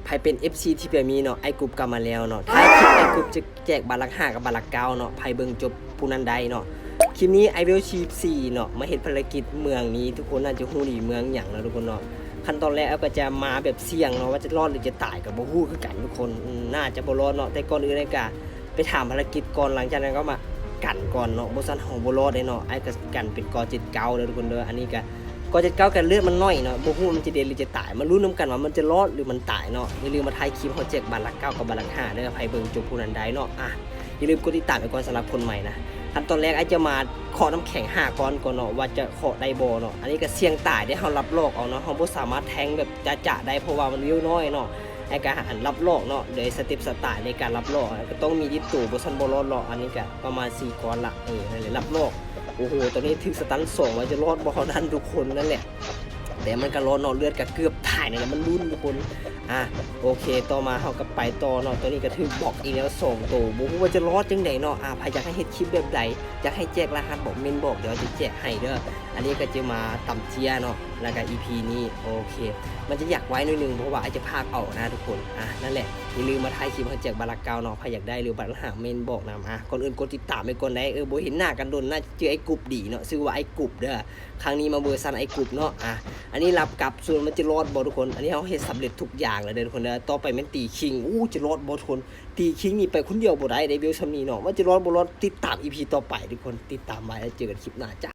ใครเป็น FC ที่แบบมีเนาะไอ้กรุ๊ปกลับมาแล้วเนาะท้ายคลิปไอ้กรุ๊ปจะแจกบาทละ5กับบาทละ9เนาะใครเบิ่งจบผู้นั้นได้เนาะคลิปนี้ไอเวลชีพ4เนาะมาเฮ็ดภารกิจเมืองนี้ทุกคนน่าจะฮู้ดีเมืองหยังแล้วทุกคนเนาะขั้นตอนแรกก็จะมาแบบเสี่ยงเนาะว่าจะรอดหรือจะตายก็บ่ฮู้คือกันทุกคนน่าจะบ่รอดเนาะแต่ก่อนอื่นเลยก็ไปถามภารกิจก่อนหลังจากนั้นก็มากันก่อนเนาะบ่ซั่นเฮาบ่รอดได้เนาะไอ้ก็กันเป็นก79เด้อทุกคนเด้ออันนี้ก็ก79กันเลือดมันน้อยเนาะบ่ฮู้มันจะเด่นหรือจะตายมาลุ้นนำกันว่ามันจะรอดหรือมันตายเนาะอย่าลืมมาถ่ายคลิปเฮาแจกบาทละ9กับบาทละ5เด้อใครเบิ่งจบผู้นั้นได้เนาะอย่าลืมกดติดตามไปก่อนสำหรับคนใหม่นะขั้นตอนแรกไอ้จะมาเคาะน้ำแข็ง5ก้อนก่อนเนาะว่าจะเคาะได้บ่เนาะอันนี้ก็เสี่ยงตายได้เฮารับโลกเอาเนาะเฮาบ่สามารถแทงแบบจะได้เพราะว่ามันวิวน้อยเนาะไอ้การหันรับโลกเนาะโดยสเต็ปสไตล์ในการรับโลกก็ต้องมีดิตู่บ่ซั่นบ่รอดหรอกอันนี้ก็ประมาณ4ก้อนละนั่นแหละรับโลกโอ้โหตอนนี้ถึงสตัน2ว่าจะรอดบ่ทันทุกคนนั่นแหละแต่มันก็รอดเนาะเลือดก็เกือบตายนี่แหละมันลุ้นทุกคนโอเคต่อมาเฮาก็ไปต่อเนาะตัวนี้ก็ถือบอกอีกแล้ว2ตัวบ่ฮู้ว่าจะรอดจังได๋เนาะใครอยากให้เฮ็ดคลิปแบบใดอยากให้แจกรหัสบอกเมนบอกเดี๋ยวจะแจกให้เด้ออันนี้ก็จะมาต่ำเทียเนาะแล้วก็ EP นี้โอเคมันจะอยากไว้หน่อยนึงเพราะว่าอาจจะพากเอานะทุกคนนั่นแหละอย่าลืมมาถ่ายคลิปเฮาแจกบาทละ9เนาะใครอยากได้หรือบัตรหาเมนบอกนำก่อนอื่นกดติดตามไปก่อนได้บ่เห็นหน้ากันโดนน่าจะเจอไอ้กรุ๊ปดีเนาะชื่อว่าไอ้กรุ๊ปเด้อครั้งนี้มาเวอร์ซันไอ้กรุ๊ปเนาะอันนี้รับกลับส่วนมันจะรอดบ่ทุกคนอันนี้เฮาเฮ็ดสำเร็จทุกอย่างแล้วเด้อทุกคนเด้อต่อไปแม่นตีคิงจะรอดบ่ทุกคนตีคิงนี่ไปคนเดียวบ่ได้เดบิวต์ซำนี้เนาะว่าจะรอดบ่รอดติดตาม EP ต่อไปทุกคนติดตามไว้แล้วเจอกันคลิปหน้าจ้า